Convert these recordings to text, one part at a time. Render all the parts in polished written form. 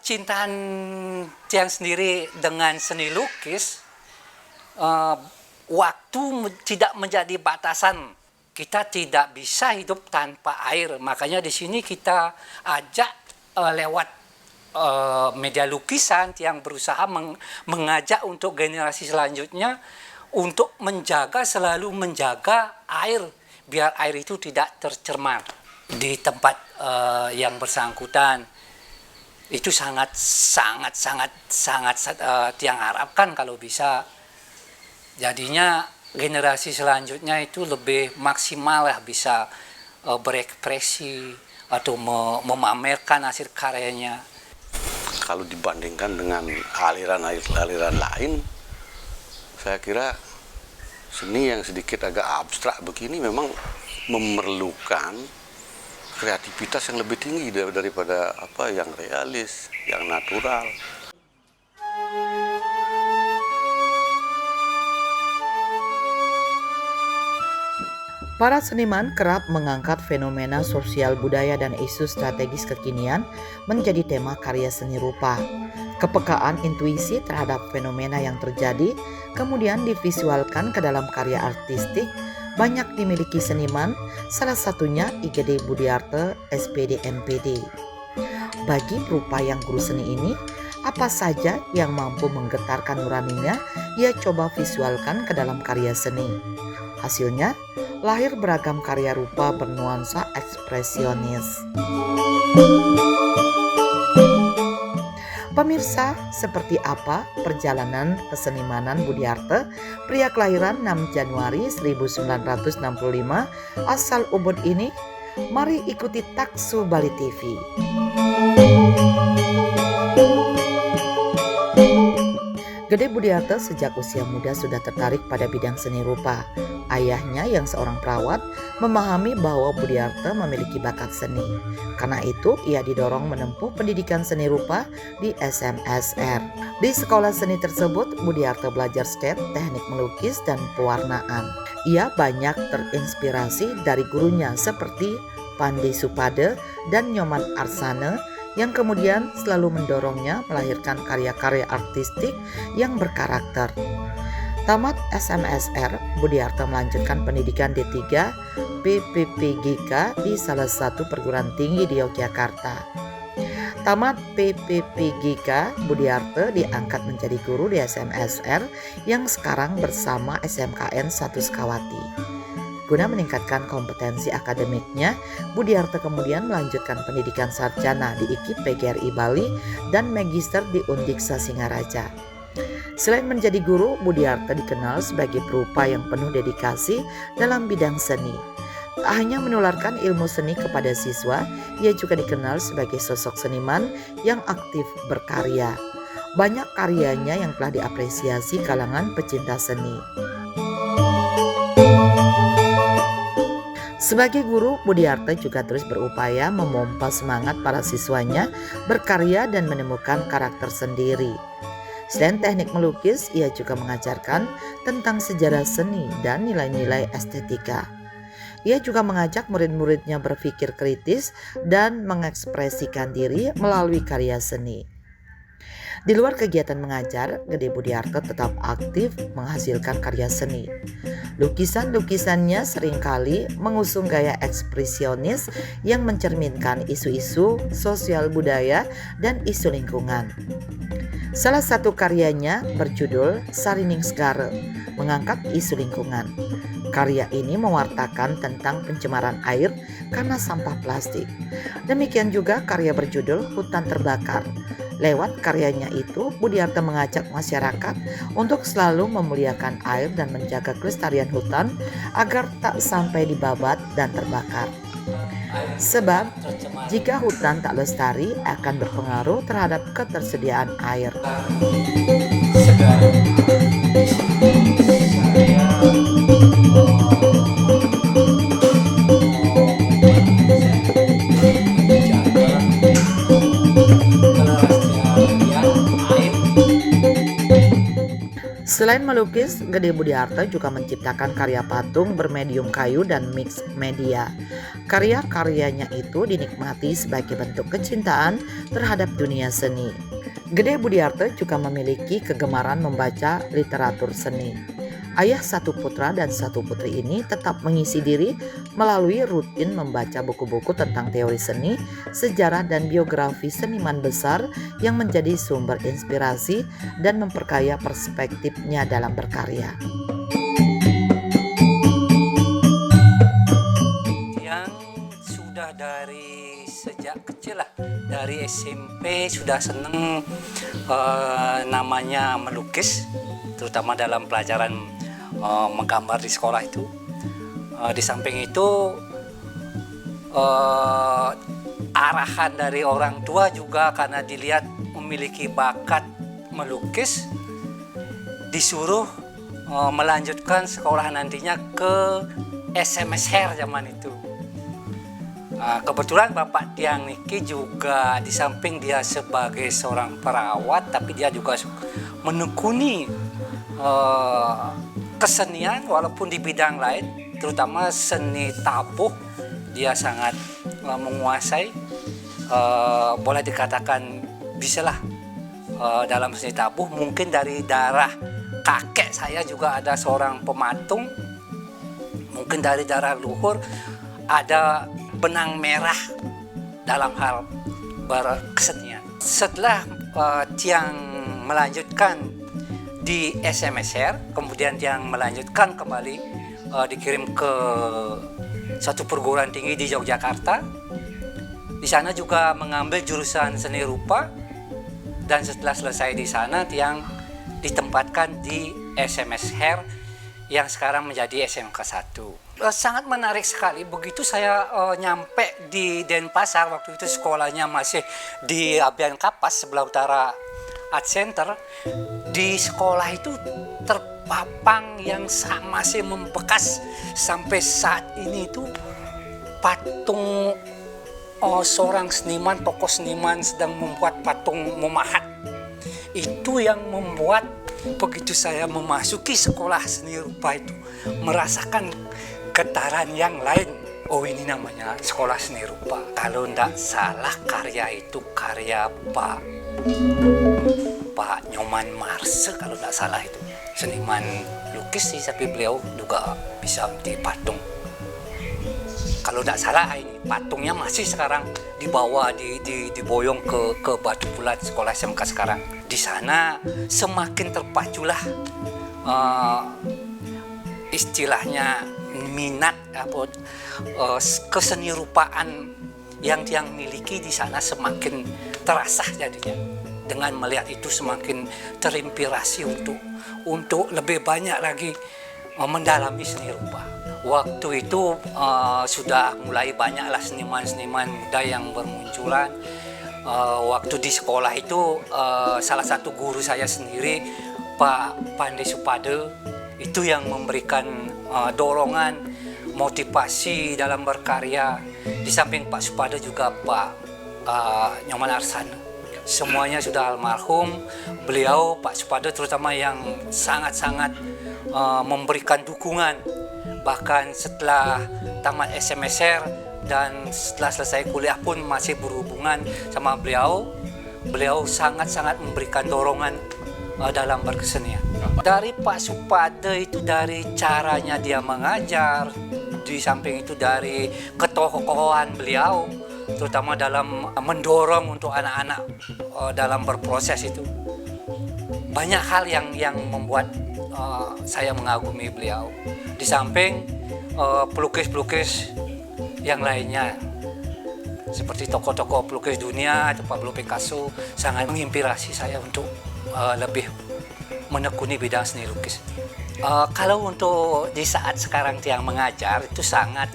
kecintaan Tian sendiri dengan seni lukis, waktu tidak menjadi batasan. Kita tidak bisa hidup tanpa air. Makanya di sini kita ajak lewat media lukisan yang berusaha mengajak untuk generasi selanjutnya untuk selalu menjaga air, biar air itu tidak tercemar di tempat yang bersangkutan. Itu sangat Tiang harapkan kalau bisa. Jadinya generasi selanjutnya itu lebih maksimal lah, bisa berekspresi atau memamerkan hasil karyanya. Kalau dibandingkan dengan aliran lain, saya kira seni yang sedikit agak abstrak begini memang memerlukan kreativitas yang lebih tinggi daripada yang realis, yang natural. Para seniman kerap mengangkat fenomena sosial budaya dan isu strategis kekinian menjadi tema karya seni rupa. Kepekaan intuisi terhadap fenomena yang terjadi kemudian divisualkan ke dalam karya artistik banyak dimiliki seniman, salah satunya IGD Budiarto, SPD MPD. Bagi perupa yang guru seni ini, apa saja yang mampu menggetarkan nuraninya, ia coba visualkan ke dalam karya seni. Hasilnya, lahir beragam karya rupa bernuansa ekspresionis. Pemirsa, seperti apa perjalanan kesenimanan Budiarto, pria kelahiran 6 Januari 1965 asal Ubud ini? Mari ikuti Taksu Bali TV. Gede Budiarto sejak usia muda sudah tertarik pada bidang seni rupa. Ayahnya yang seorang perawat memahami bahwa Budiarto memiliki bakat seni. Karena itu ia didorong menempuh pendidikan seni rupa di SMSR. Di sekolah seni tersebut Budiarto belajar skate, teknik melukis, dan pewarnaan. Ia banyak terinspirasi dari gurunya seperti Pandi Supade dan Nyoman Arsane yang kemudian selalu mendorongnya melahirkan karya-karya artistik yang berkarakter. Tamat SMSR, Budiarto melanjutkan pendidikan D3 PPPGK di salah satu perguruan tinggi di Yogyakarta. Tamat PPPGK, Budiarto diangkat menjadi guru di SMSR yang sekarang bersama SMKN 1 Sukawati. Guna meningkatkan kompetensi akademiknya, Budiarto kemudian melanjutkan pendidikan sarjana di IKIP PGRI Bali dan magister di Undiksa Singaraja. Selain menjadi guru, Budiarto dikenal sebagai perupa yang penuh dedikasi dalam bidang seni. Tak hanya menularkan ilmu seni kepada siswa, ia juga dikenal sebagai sosok seniman yang aktif berkarya. Banyak karyanya yang telah diapresiasi kalangan pecinta seni. Sebagai guru, Budiarto juga terus berupaya memompa semangat para siswanya berkarya dan menemukan karakter sendiri. Selain teknik melukis, ia juga mengajarkan tentang sejarah seni dan nilai-nilai estetika. Ia juga mengajak murid-muridnya berpikir kritis dan mengekspresikan diri melalui karya seni. Di luar kegiatan mengajar, Gede Budiarto tetap aktif menghasilkan karya seni. Lukisan-lukisannya seringkali mengusung gaya ekspresionis yang mencerminkan isu-isu sosial budaya dan isu lingkungan. Salah satu karyanya berjudul Sarining Segara, mengangkat isu lingkungan. Karya ini mewartakan tentang pencemaran air karena sampah plastik. Demikian juga karya berjudul Hutan Terbakar. Lewat karyanya itu, Budiarto mengajak masyarakat untuk selalu memuliakan air dan menjaga kelestarian hutan agar tak sampai dibabat dan terbakar. Sebab, jika hutan tak lestari akan berpengaruh terhadap ketersediaan air. Selain melukis, Gede Budiarto juga menciptakan karya patung bermedium kayu dan mix media. Karya-karyanya itu dinikmati sebagai bentuk kecintaan terhadap dunia seni. Gede Budiarto juga memiliki kegemaran membaca literatur seni. Ayah satu putra dan satu putri ini tetap mengisi diri melalui rutin membaca buku-buku tentang teori seni, sejarah dan biografi seniman besar yang menjadi sumber inspirasi dan memperkaya perspektifnya dalam berkarya. Yang sudah dari sejak kecil lah, dari SMP sudah seneng namanya melukis, terutama dalam pelajaran menggambar di sekolah itu. Di samping itu arahan dari orang tua juga, karena dilihat memiliki bakat melukis, disuruh melanjutkan sekolah nantinya ke SMS Hair zaman itu. Kebetulan Bapak Tiang Niki juga di samping dia sebagai seorang perawat, tapi dia juga menekuni kesenian walaupun di bidang lain, terutama seni tabuh dia sangat menguasai. Boleh dikatakan bisalah dalam seni tabuh. Mungkin dari darah kakek saya juga ada seorang pematung, mungkin dari darah luhur ada benang merah dalam hal berkesenian. Setelah Tiang melanjutkan di SMSR, kemudian Tiang melanjutkan kembali, dikirim ke satu perguruan tinggi di Yogyakarta. Di sana juga mengambil jurusan seni rupa, dan setelah selesai di sana Tiang ditempatkan di SMS Hair yang sekarang menjadi SMK 1. Sangat menarik sekali. Begitu saya nyampe di Denpasar, waktu itu sekolahnya masih di Abian Kapas sebelah utara Art Center. Di sekolah itu terpapang yang masih membekas sampai saat ini itu patung seorang seniman, tokoh seniman sedang membuat patung memahat. Itu yang membuat begitu saya memasuki sekolah seni rupa itu merasakan getaran yang lain. Oh, ini namanya sekolah seni rupa. Kalau tidak salah karya itu karya Pak Nyoman Marse, kalau tidak salah itu seniman lukis sih, tapi beliau juga bisa di patung. Kalau tidak salah ini patungnya masih sekarang dibawa diboyong ke Batu Bulat sekolah SMK sekarang. Di sana semakin terpaculah istilahnya minat keseni rupaan yang Tiang miliki di sana semakin terasa jadinya. Dengan melihat itu semakin terinspirasi untuk lebih banyak lagi mendalami seni rupa. Waktu itu sudah mulai banyaklah seniman-seniman muda yang bermunculan. Waktu di sekolah itu salah satu guru saya sendiri, Pak Pandey Supade, itu yang memberikan dorongan, motivasi dalam berkarya. Di samping Pak Supade juga Pak Nyoman Arsana. Semuanya sudah almarhum. Beliau, Pak Supade terutama, yang sangat-sangat memberikan dukungan. Bahkan setelah tamat SMSR dan setelah selesai kuliah pun masih berhubungan sama beliau. Beliau sangat-sangat memberikan dorongan dalam berkesenian. Dari Pak Supade itu dari caranya dia mengajar, di samping itu dari ketokohan beliau, terutama dalam mendorong untuk anak-anak dalam berproses itu. Banyak hal yang membuat saya mengagumi beliau. Di samping pelukis-pelukis yang lainnya, seperti tokoh-tokoh pelukis dunia, Pablo Picasso, sangat menginspirasi saya untuk lebih menekuni bidang seni lukis. Kalau untuk di saat sekarang Tiang mengajar, itu sangat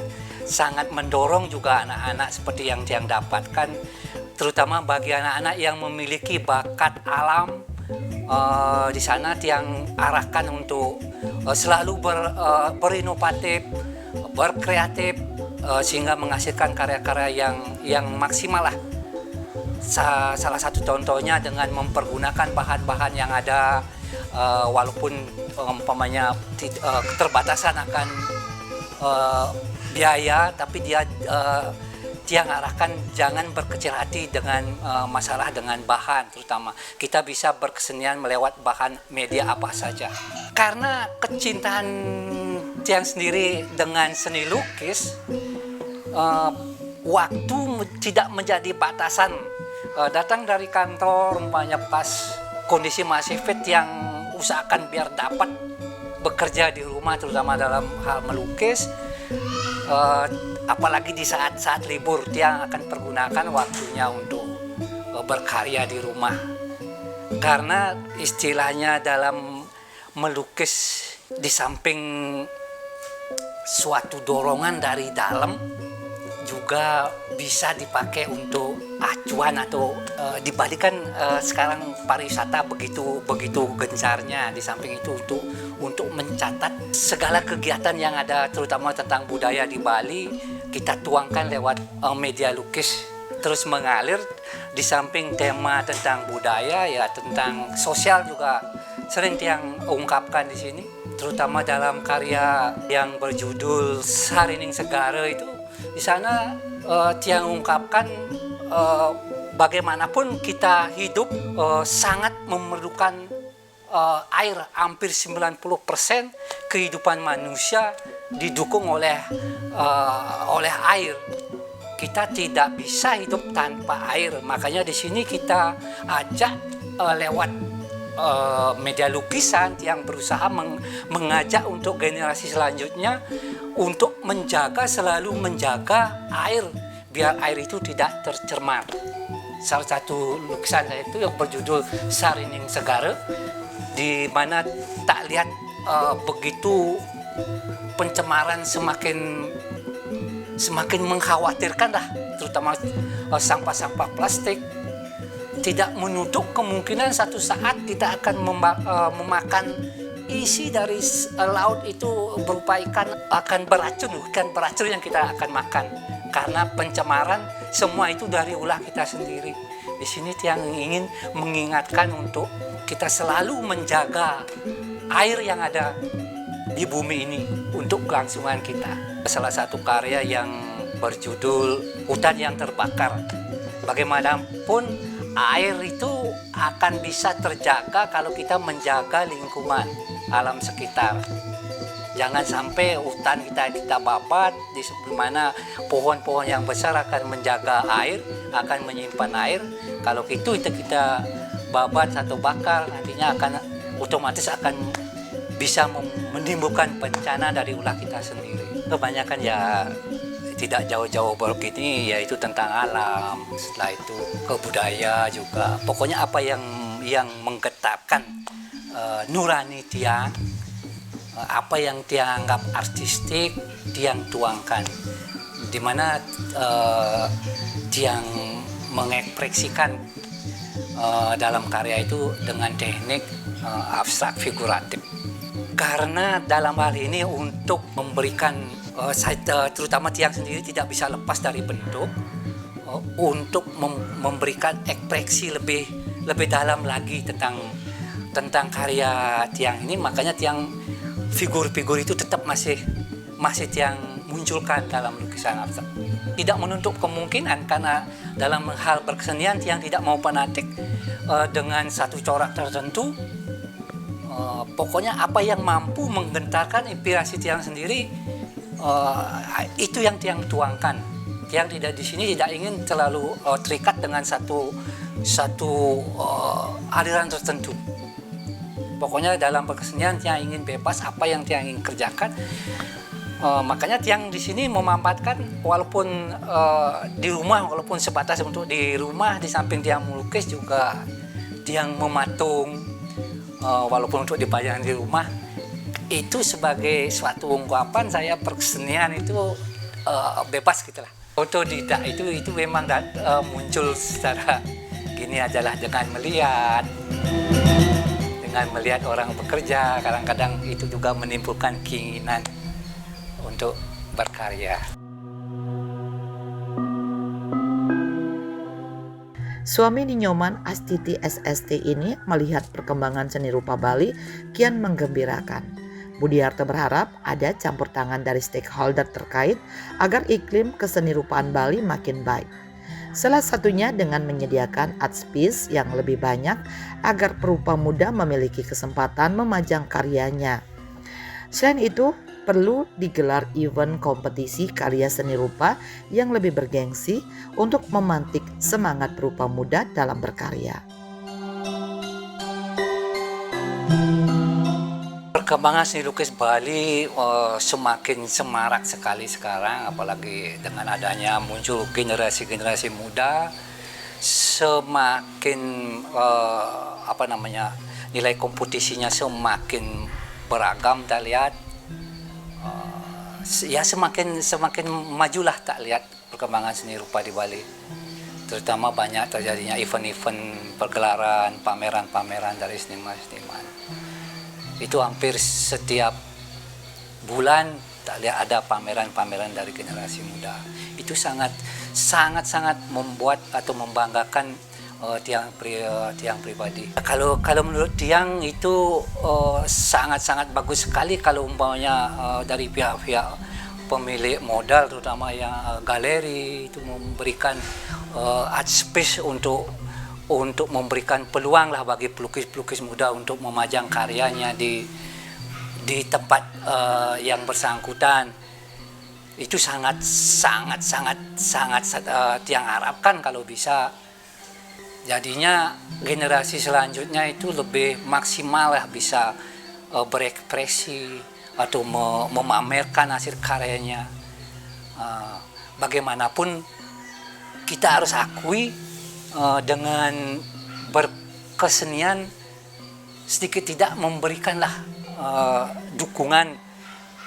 mendorong juga anak-anak seperti yang Tiang dapatkan, terutama bagi anak-anak yang memiliki bakat alam. Di sana Tiang arahkan untuk selalu berinovatif, berkreatif, sehingga menghasilkan karya-karya yang maksimal lah. Salah satu contohnya dengan mempergunakan bahan-bahan yang ada, walaupun umpamanya keterbatasan akan biaya, tapi dia ngarahkan jangan berkecil hati dengan masalah dengan bahan, terutama kita bisa berkesenian melewat bahan media apa saja. Karena kecintaan Tiang sendiri dengan seni lukis, waktu tidak menjadi batasan. Datang dari kantor umpamanya pas kondisi masih fit, yang usahakan biar dapat bekerja di rumah, terutama dalam hal melukis. Apalagi di saat-saat libur, dia akan pergunakan waktunya untuk berkarya di rumah. Karena istilahnya dalam melukis, di samping suatu dorongan dari dalam, juga bisa dipakai untuk acuan atau dibalikan sekarang pariwisata begitu gencarnya. Di samping itu untuk mencatat segala kegiatan yang ada, terutama tentang budaya di Bali, kita tuangkan lewat media lukis, terus mengalir. Di samping tema tentang budaya, ya tentang sosial juga sering Tiang ungkapkan di sini, terutama dalam karya yang berjudul Sarining Segara itu. Di sana Tiang ungkapkan bagaimanapun kita hidup sangat memerlukan air. Hampir 90% kehidupan manusia didukung oleh air. Kita tidak bisa hidup tanpa air. Makanya di sini kita ajak lewat media lukisan yang berusaha mengajak untuk generasi selanjutnya untuk selalu menjaga air, biar air itu tidak tercemar. Salah satu lukisan saya itu yang berjudul Sarining Segara, di mana tak lihat begitu pencemaran semakin mengkhawatirkan lah, terutama sampah-sampah plastik. Tidak menutup kemungkinan satu saat kita akan memakan isi dari laut itu berupa ikan akan beracun, bukan beracun yang kita akan makan. Karena pencemaran semua itu dari ulah kita sendiri. Di sini Tiang ingin mengingatkan untuk kita selalu menjaga air yang ada di bumi ini untuk kelangsungan kita. Salah satu karya yang berjudul Hutan yang Terbakar. Bagaimanapun air itu akan bisa terjaga kalau kita menjaga lingkungan alam sekitar. Jangan sampai hutan kita babat, di mana pohon-pohon yang besar akan menjaga air, akan menyimpan air. Kalau itu kita babat atau bakar, nantinya akan otomatis akan bisa menimbulkan bencana dari ulah kita sendiri. Kebanyakan ya tidak jauh-jauh begini, yaitu tentang alam, setelah itu ke budaya juga. Pokoknya apa yang menggetarkan nurani Tiang, apa yang Tiang anggap artistik, Tiang tuangkan. Dimana Tiang mengekspresikan dalam karya itu dengan teknik abstrak figuratif. Karena dalam hal ini untuk memberikan, terutama Tiang sendiri tidak bisa lepas dari bentuk, untuk memberikan ekspresi lebih dalam lagi tentang karya Tiang ini. Makanya Tiang figur-figur itu tetap masih Tiang munculkan dalam lukisan abstrak. Tidak menutup kemungkinan, karena dalam hal berkesenian Tiang tidak mau fanatik dengan satu corak tertentu. Pokoknya apa yang mampu menggentarkan inspirasi Tiang sendiri, itu yang Tiang tuangkan. Tiang tidak di sini tidak ingin terlalu terikat dengan satu aliran tertentu. Pokoknya dalam berkesenian Tiang ingin bebas, apa yang Tiang ingin kerjakan. Makanya Tiang di sini memanfaatkan, walaupun di rumah, walaupun sebatas untuk di rumah, di samping Tiang melukis juga Tiang mematung. Walaupun untuk dibayar di rumah, itu sebagai suatu ungkapan saya berkesenian itu bebas gitulah. Otodidak itu memang muncul secara gini ajalah, dengan melihat orang bekerja. Kadang-kadang itu juga menimbulkan keinginan untuk berkarya. Suami Ninyoman, Astiti SST ini melihat perkembangan seni rupa Bali kian menggembirakan. Budiarto berharap ada campur tangan dari stakeholder terkait agar iklim keseni rupaan Bali makin baik. Salah satunya dengan menyediakan art space yang lebih banyak agar perupa muda memiliki kesempatan memajang karyanya. Selain itu, perlu digelar event kompetisi karya seni rupa yang lebih bergengsi untuk memantik semangat perupa muda dalam berkarya. Perkembangan seni lukis Bali semakin semarak sekali sekarang, apalagi dengan adanya muncul generasi-generasi muda, semakin nilai kompetisinya semakin beragam tak lihat. Ya semakin majulah tak lihat perkembangan seni rupa di Bali, terutama banyak terjadinya event-event pergelaran, pameran-pameran dari seniman-seniman. Itu hampir setiap bulan tak lihat ada pameran-pameran dari generasi muda. Itu sangat membuat atau membanggakan tiang pribadi. Kalau menurut tiang itu sangat bagus sekali kalau umpamanya dari pihak-pihak pemilik modal, terutama yang galeri itu memberikan art space untuk memberikan peluang lah bagi pelukis-pelukis muda untuk memajang karyanya di tempat yang bersangkutan. Itu sangat tiang harapkan kalau bisa. Jadinya generasi selanjutnya itu lebih maksimal lah bisa berekspresi atau memamerkan hasil karyanya. Bagaimanapun kita harus akui dengan berkesenian sedikit tidak memberikanlah dukungan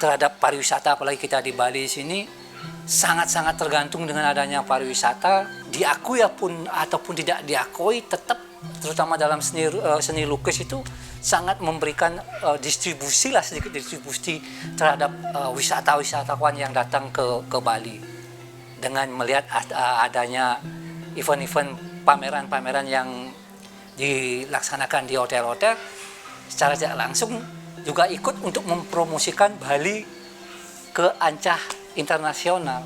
terhadap pariwisata, apalagi kita di Bali sini sangat tergantung dengan adanya pariwisata, diakui ataupun tidak diakui, tetap terutama dalam seni lukis itu sangat memberikan sedikit distribusi terhadap wisatawan yang datang ke Bali. Dengan melihat adanya event-event pameran-pameran yang dilaksanakan di hotel-hotel, secara tidak langsung juga ikut untuk mempromosikan Bali ke ancah internasional,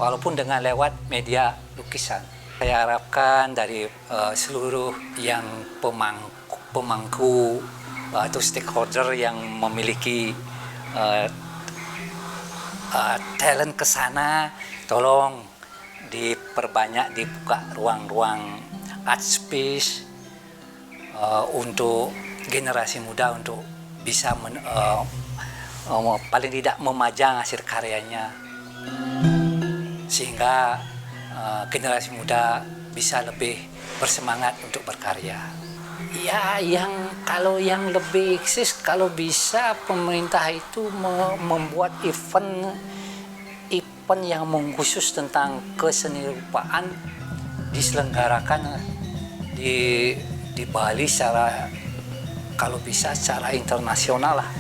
walaupun dengan lewat media lukisan. Saya harapkan dari seluruh yang pemangku atau stakeholder yang memiliki talent ke sana, tolong diperbanyak, dibuka ruang-ruang art space untuk generasi muda untuk bisa paling tidak memajang hasil karyanya, sehingga generasi muda bisa lebih bersemangat untuk berkarya. Ya, kalau yang lebih eksis, kalau bisa pemerintah itu membuat event yang khusus tentang keseni rupaan diselenggarakan di Bali kalau bisa secara internasional lah.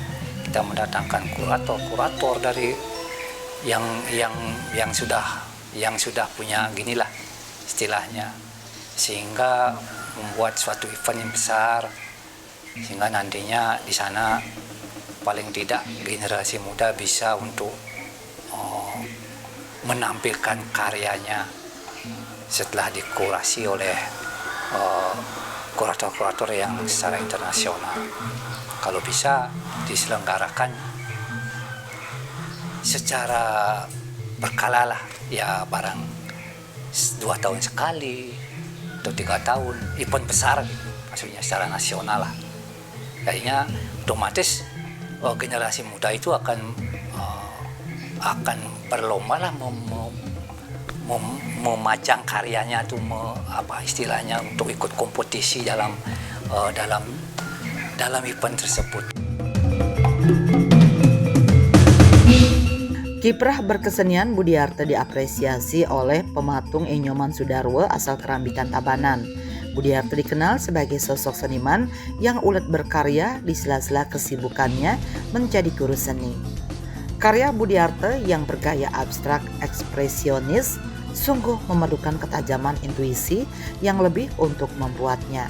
Kita mendatangkan kurator dari yang sudah punya ginilah istilahnya, sehingga membuat suatu event yang besar, sehingga nantinya di sana paling tidak generasi muda bisa untuk menampilkan karyanya setelah dikurasi oleh kurator-kurator yang secara internasional. Kalau bisa diselenggarakan secara berkala lah, ya barang 2 tahun sekali atau 3 tahun, event besar gitu, maksudnya secara nasional lah. Kayaknya otomatis generasi muda itu akan berlomba lah memajang karyanya tuh, istilahnya untuk ikut kompetisi dalam event tersebut. Kiprah berkesenian Budiarto diapresiasi oleh pematung Enyoman Sudarwo asal Kerambitan Tabanan. Budiarto dikenal sebagai sosok seniman yang ulet berkarya di sela-sela kesibukannya menjadi guru seni. Karya Budiarto yang bergaya abstrak ekspresionis sungguh memerlukan ketajaman intuisi yang lebih untuk membuatnya.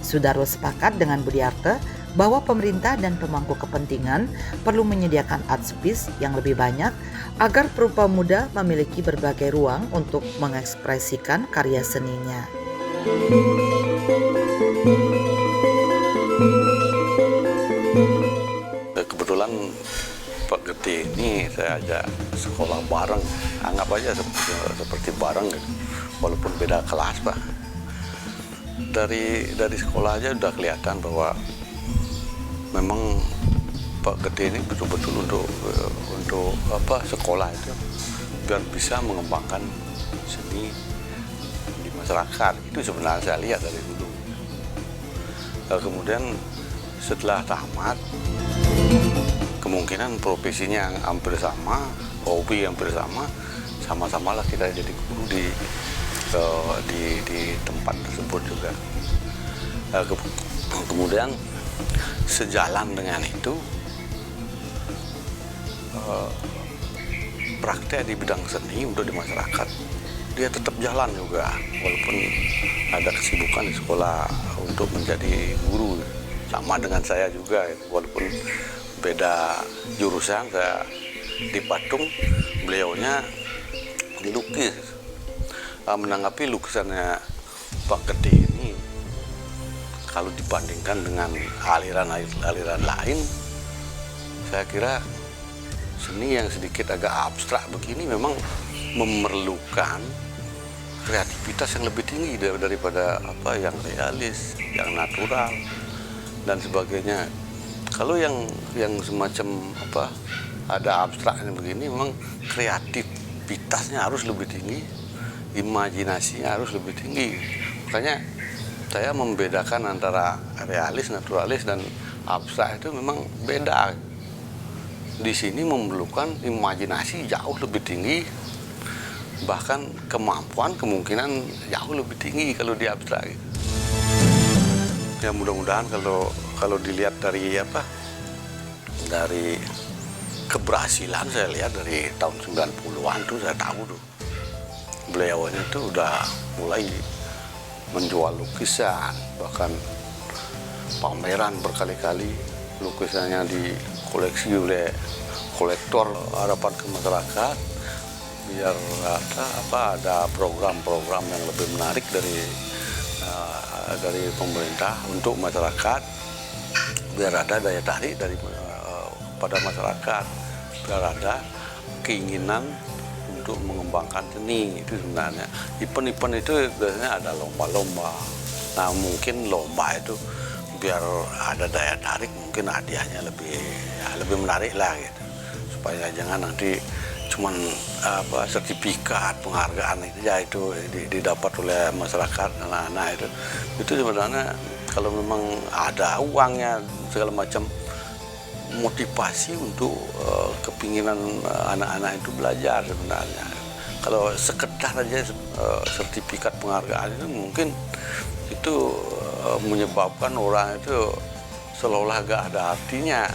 Sudarwo sepakat dengan Budiarte bahwa pemerintah dan pemangku kepentingan perlu menyediakan art space yang lebih banyak agar perupa muda memiliki berbagai ruang untuk mengekspresikan karya seninya. Kebetulan Pak Gede ini saya ajak sekolah bareng, anggap aja seperti bareng gitu. Walaupun beda kelas Pak. Dari sekolah aja udah kelihatan bahwa memang Pak Gede ini betul-betul untuk sekolah itu biar bisa mengembangkan seni di masyarakat. Itu sebenarnya saya lihat dari dulu. Kemudian setelah tamat, kemungkinan profesinya yang hampir sama, hobi yang hampir sama, sama-samalah kita jadi guru di tempat tersebut juga. Kemudian sejalan dengan itu, praktek di bidang seni untuk di masyarakat dia tetap jalan juga, walaupun ada kesibukan di sekolah untuk menjadi guru. Sama dengan saya juga, walaupun beda jurusan, saya di patung, beliaunya dilukis. Menanggapi lukisannya Pak Gede ini, kalau dibandingkan dengan aliran lain, saya kira seni yang sedikit agak abstrak begini memang memerlukan kreativitas yang lebih tinggi daripada yang realis, yang natural dan sebagainya. Kalau yang semacam ada abstraknya begini, memang kreativitasnya harus lebih tinggi, imajinasinya harus lebih tinggi. Makanya saya membedakan antara realis, naturalis dan abstrak itu memang beda. Di sini memerlukan imajinasi jauh lebih tinggi, bahkan kemampuan kemungkinan jauh lebih tinggi kalau di abstrak. Ya mudah-mudahan kalau dilihat dari keberhasilan, saya lihat dari tahun 90-an tuh saya tahu tuh beliau itu udah mulai menjual lukisan, bahkan pameran berkali-kali lukisannya dikoleksi oleh kolektor. Harapan ke masyarakat biar ada program-program yang lebih menarik dari pemerintah untuk masyarakat, biar ada daya tarik pada masyarakat, biar ada keinginan untuk mengembangkan seni. Itu sebenarnya event-event itu biasanya ada lomba-lomba. Nah mungkin lomba itu biar ada daya tarik, mungkin hadiahnya lebih menarik lah gitu, supaya jangan nanti cuman sertifikat penghargaan itu didapat oleh masyarakat anak-anak itu sebenarnya kalau memang ada uangnya segala macam motivasi untuk kepinginan anak-anak itu belajar sebenarnya. Kalau sekedar aja sertifikat penghargaan itu mungkin itu menyebabkan orang itu seolah-olah gak ada artinya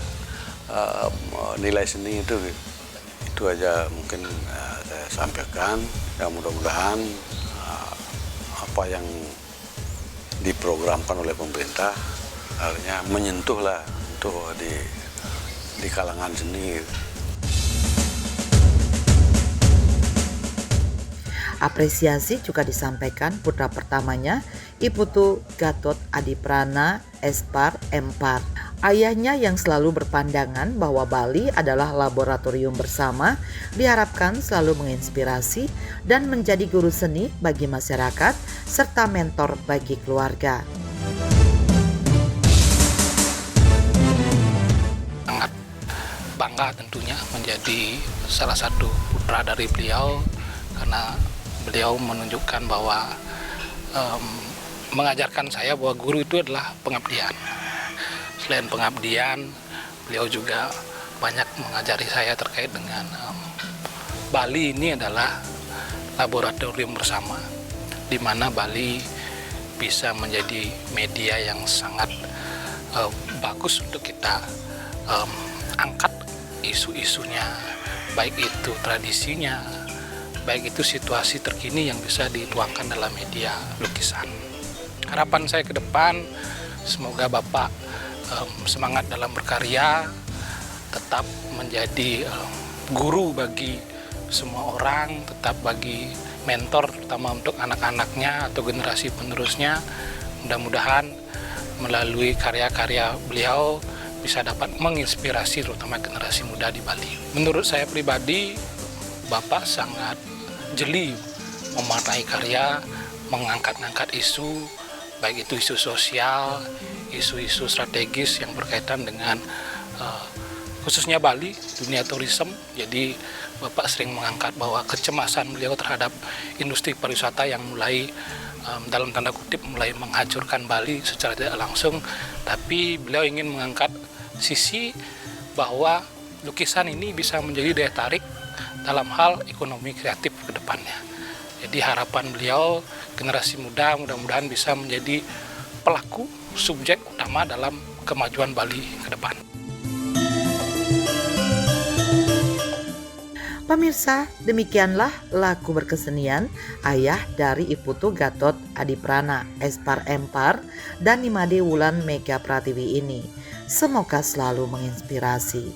nilai seni itu. Itu aja mungkin saya sampaikan. Ya mudah-mudahan apa yang diprogramkan oleh pemerintah akhirnya menyentuh lah untuk di kalangan seni. Apresiasi juga disampaikan putra pertamanya, Iputu Gatot Adiprana Espar Empar. Ayahnya yang selalu berpandangan bahwa Bali adalah laboratorium bersama, diharapkan selalu menginspirasi dan menjadi guru seni bagi masyarakat serta mentor bagi keluarga. Sangat bangga tentunya menjadi salah satu putra dari beliau, karena beliau menunjukkan bahwa mengajarkan saya bahwa guru itu adalah pengabdian. Selain pengabdian, beliau juga banyak mengajari saya terkait dengan Bali ini adalah laboratorium bersama, di mana Bali bisa menjadi media yang sangat bagus untuk kita angkat isu-isunya, baik itu tradisinya, baik itu situasi terkini yang bisa dituangkan dalam media lukisan. Harapan saya ke depan, semoga Bapak semangat dalam berkarya, tetap menjadi guru bagi semua orang, tetap bagi mentor terutama untuk anak-anaknya atau generasi penerusnya. Mudah-mudahan melalui karya-karya beliau bisa dapat menginspirasi terutama generasi muda di Bali. Menurut saya pribadi, Bapak sangat jeli memaknai karya, mengangkat-angkat isu, baik itu isu sosial, isu-isu strategis yang berkaitan dengan khususnya Bali, dunia tourism. Jadi Bapak sering mengangkat bahwa kecemasan beliau terhadap industri pariwisata yang mulai dalam tanda kutip mulai menghancurkan Bali secara tidak langsung, tapi beliau ingin mengangkat sisi bahwa lukisan ini bisa menjadi daya tarik dalam hal ekonomi kreatif ke depannya. Jadi harapan beliau, generasi muda mudah-mudahan bisa menjadi pelaku subjek utama dalam kemajuan Bali ke depan. Pemirsa, demikianlah laku berkesenian ayah dari Iputu Gatot Adiprana, Espar Empar, dan Nimade Wulan Mega Pratiwi ini. Semoga selalu menginspirasi.